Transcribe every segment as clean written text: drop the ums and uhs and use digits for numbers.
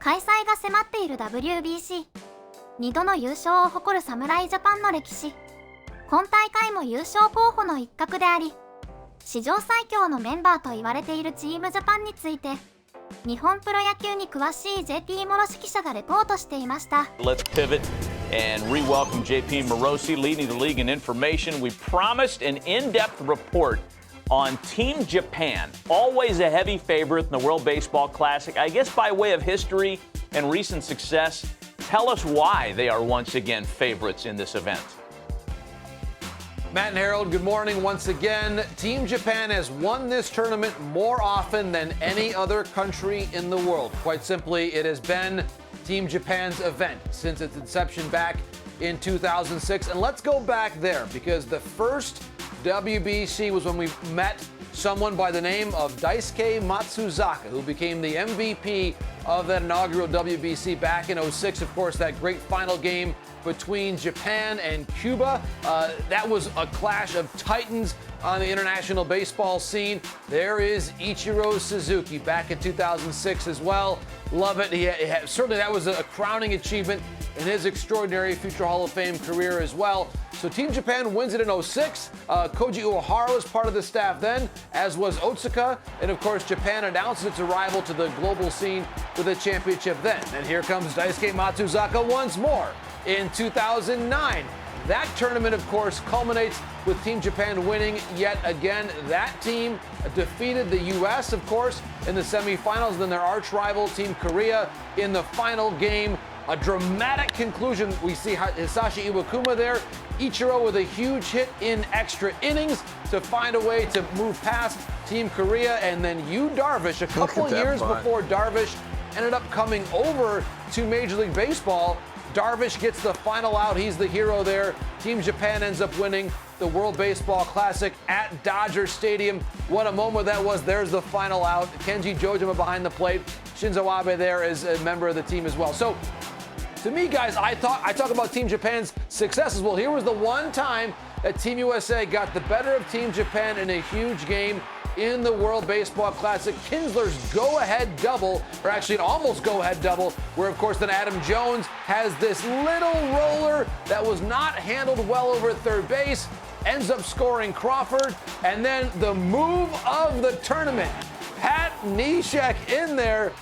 開催が迫っている WBC、 2度の優勝を誇る侍ジャパンの歴史、今大会も優勝候補の一角であり、史上最強のメンバーと言われているチームジャパンについて、日本プロ野球に詳しい JP モロシ記者がレポートしていました。 Let's pivot and re-welcome JP Moretti, leading the league in information. We promised an in-depth report on Team Japan, always a heavy favorite in the World Baseball Classic. I guess by way of history and recent success, tell us why they are once again favorites in this event. Matt and Harold, good morning once again. Team Japan has won this tournament more often than any other country in the world. Quite simply, it has been Team Japan's event since its inception back in 2006. And let's go back there, because the first WBC was when we met someone by the name of Daisuke Matsuzaka, who became the MVP of that inaugural WBC back in 06. Of course, that great final game between Japan and Cuba. That was a clash of titans on the international baseball scene. There is Ichiro Suzuki back in 2006 as well. Love it. Certainly that was a crowning achievement in his extraordinary future Hall of Fame career as well. So Team Japan wins it in 06. Koji Uehara was part of the staff then, as was Otsuka. And of course, Japan announces its arrival to the global scene with a championship then. And here comes Daisuke Matsuzaka once more in 2009. That tournament, of course, culminates with Team Japan winning yet again. That team defeated the U.S., of course, in the semifinals, then their arch rival, Team Korea, in the final game. A dramatic conclusion. We see Hisashi Iwakuma there. Ichiro with a huge hit in extra innings to find a way to move past Team Korea. And then Yu Darvish, a couple of years before Darvish ended up coming over to Major League Baseball, Darvish gets the final out. He's the hero there. Team Japan ends up winning the World Baseball Classic at Dodger Stadium. What a moment that was. There's the final out. Kenji Jojima behind the plate. Shinzo Abe there as a member of the team as well. So, to me, guys, I talk about Team Japan's successes. Well, here was the one time that Team USA got the better of Team Japan in a huge game in the World Baseball Classic. Kinsler's go-ahead double, or actually an almost go-ahead double, where, of course, then Adam Jones has this little roller that was not handled well over at third base, ends up scoring Crawford, and then the move of the tournament. Pat Neshek in there,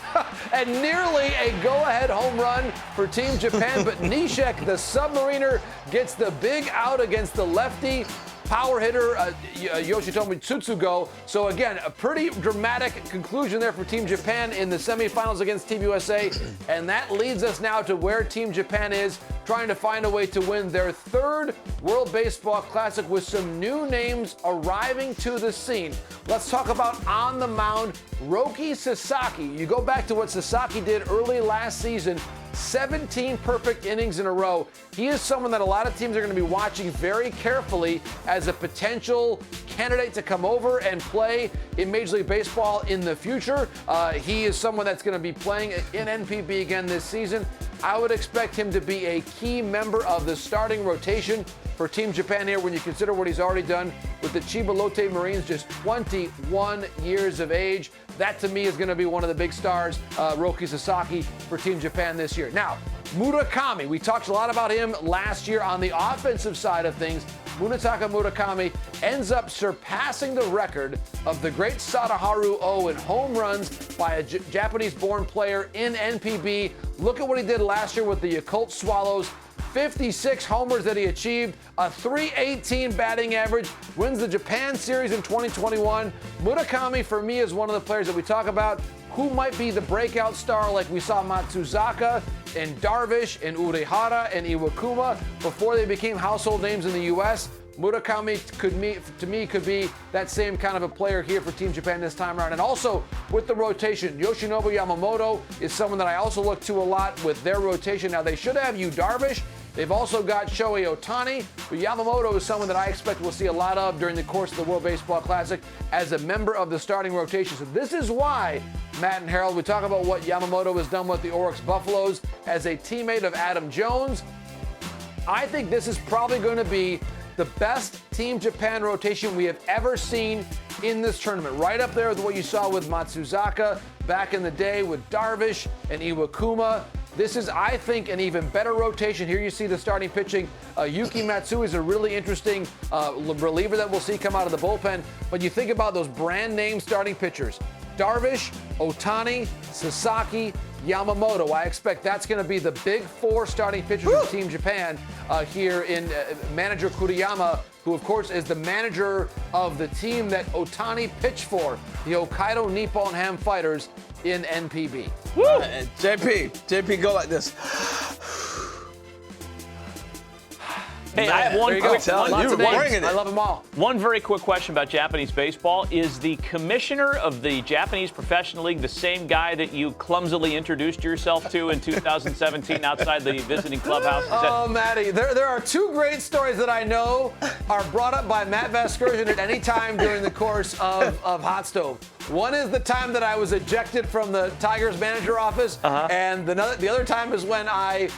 and nearly a go-ahead home run for Team Japan, but Neshek, the submariner, gets the big out against the lefty power hitter Yoshitomi Tsutsugo. So again, a pretty dramatic conclusion there for Team Japan in the semifinals against Team USA. And that leads us now to where Team Japan is, trying to find a way to win their third World Baseball Classic with some new names arriving to the scene. Let's talk about on the mound, Roki Sasaki. You go back to what Sasaki did early last season, 17 perfect innings in a row. He is someone that a lot of teams are going to be watching very carefully as a potential candidate to come over and play in Major League Baseball in the future. He is someone that's going to be playing in NPB again this season. I would expect him to be a key member of the starting rotation for Team Japan here when you consider what he's already done with the Chiba Lotte Marines, just 21 years of age. That, to me, is going to be one of the big stars, Roki Sasaki, for Team Japan this year. Now, Murakami, we talked a lot about him last year on the offensive side of things. Munetaka Murakami ends up surpassing the record of the great Sadaharu O in home runs by a Japanese-born player in NPB. Look at what he did last year with the Yakult Swallows. 56 homers that he achieved, a .318 batting average, wins the Japan Series in 2021. Murakami, for me, is one of the players that we talk about who might be the breakout star, like we saw Matsuzaka and Darvish and Uehara and Iwakuma before they became household names in the U.S. Murakami could be that same kind of a player here for Team Japan this time around. And also with the rotation, Yoshinobu Yamamoto is someone that I also look to a lot with their rotation. Now, they should have Yu Darvish. They've also got Shohei Ohtani, but Yamamoto is someone that I expect we'll see a lot of during the course of the World Baseball Classic as a member of the starting rotation. So this is why, Matt and Harold, we talk about what Yamamoto has done with the Oryx Buffaloes as a teammate of Adam Jones. I think this is probably going to be the best Team Japan rotation we have ever seen in this tournament. Right up there with what you saw with Matsuzaka, back in the day with Darvish and Iwakuma. This is, I think, an even better rotation. Here you see the starting pitching. Yuki Matsui is a really interesting reliever that we'll see come out of the bullpen. But you think about those brand name starting pitchers. Darvish, Ohtani, Sasaki, Yamamoto. I expect that's going to be the big four starting pitchers of Team Japan here in manager Kuriyama, who, of course, is the manager of the team that Ohtani pitched for, the Hokkaido Nippon Ham Fighters in NPB. JP, go like this. Hey, I have one quick I love them all. One very quick question about Japanese baseball. Is the commissioner of the Japanese Professional League the same guy that you clumsily introduced yourself to in 2017 outside the visiting clubhouse? Oh, Matty, there are two great stories that I know are brought up by Matt Vasgersian at any time during the course of Hot Stove. One is the time that I was ejected from the Tigers manager office, and the other time is when I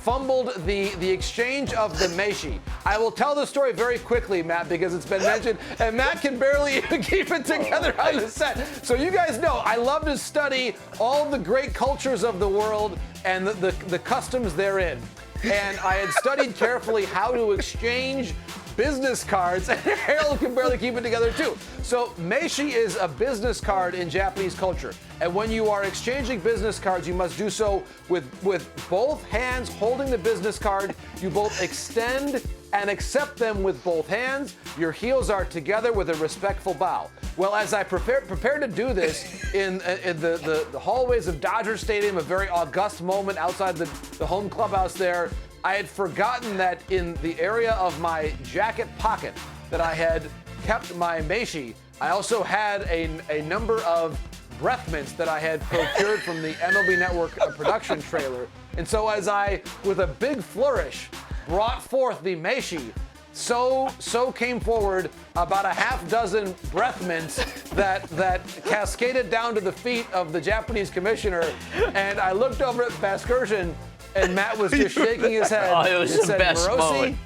fumbled the exchange of the Meishi. I will tell the story very quickly, Matt, because it's been mentioned, and Matt can barely even keep it together on the set. So you guys know I love to study all the great cultures of the world and the customs therein. And I had studied carefully how to exchange business cards, and Harold can barely keep it together too. So Meishi is a business card in Japanese culture, and when you are exchanging business cards, you must do so with both hands holding the business card. You both extend and accept them with both hands. Your heels are together with a respectful bow. Well, as I prepared to do this in the hallways of Dodger Stadium, a very august moment outside the home clubhouse there, I had forgotten that in the area of my jacket pocket that I had kept my Meishi, I also had a number of breath mints that I had procured from the MLB Network production trailer. And so as I, with a big flourish, brought forth the Meishi, so came forward about a half dozen breath mints that cascaded down to the feet of the Japanese commissioner. And I looked over at Vasgersian, and Matt was just shaking his head. Oh, it was and the said, best Morosi, moment.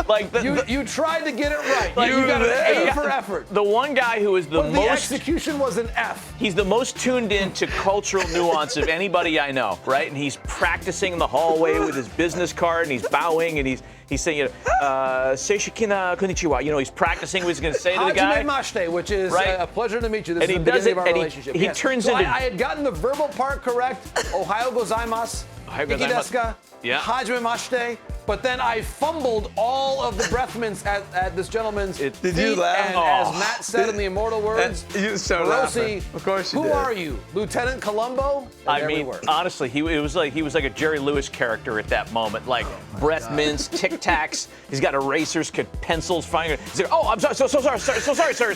Like you tried to get it right. Like, you got an A for effort. The one guy who is the But most the execution was an F. He's the most tuned in to cultural nuance of anybody I know, right? And he's practicing in the hallway with his business card, and he's bowing, and he's saying, Seishikina konnichiwa. You know, he's practicing what he's going to say to the guy. Hajime mashite, which is Right. a pleasure to meet you. This And is he the does beginning it, of our and relationship. he Yes. turns So into- I had gotten the verbal part correct. Ohayo gozaimasu. Ohayo Iki gozaimasu. desu ka? Yeah. Hajime mashite. But then I fumbled all of the breath mints at this gentleman's feet. Did you laugh? And Oh. as Matt said in the immortal words, You started Morosi, laughing. Of course you who did. are you? Lieutenant Columbo? And I there we mean, were. honestly, he was like a Jerry Lewis character at that moment. Like breath mints, Tic Tacs. He's got erasers, pencils, finding. He's like, oh, I'm sorry, so sorry, sir.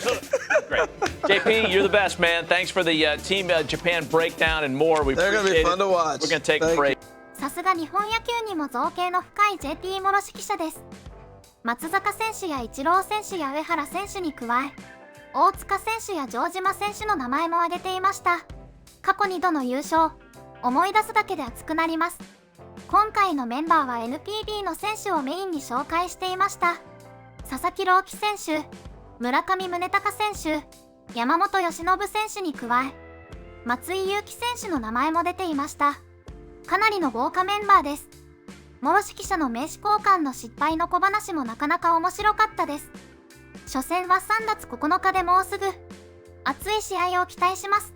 Great, JP, you're the best, man. Thanks for the Team Japan breakdown and more. We They're gonna be appreciate fun it. to watch. We're gonna take a Thank break. さすが日本野球にも造詣の深い JP モロシ記者です。松坂選手やイチロー選手や上原選手に加え、大塚選手や城島選手の名前も挙げていました。過去2度の優勝、思い出すだけで熱くなります。今回のメンバーは NPB の選手をメインに紹介していました。佐々木朗希選手、村上宗隆選手、山本由伸選手に加え、松井裕樹選手の名前も出ていました。かなりの豪華メンバーです。モロシ記者の名刺交換の失敗の小話もなかなか面白かったです。初戦は3月9日でもうすぐ。熱い試合を期待します。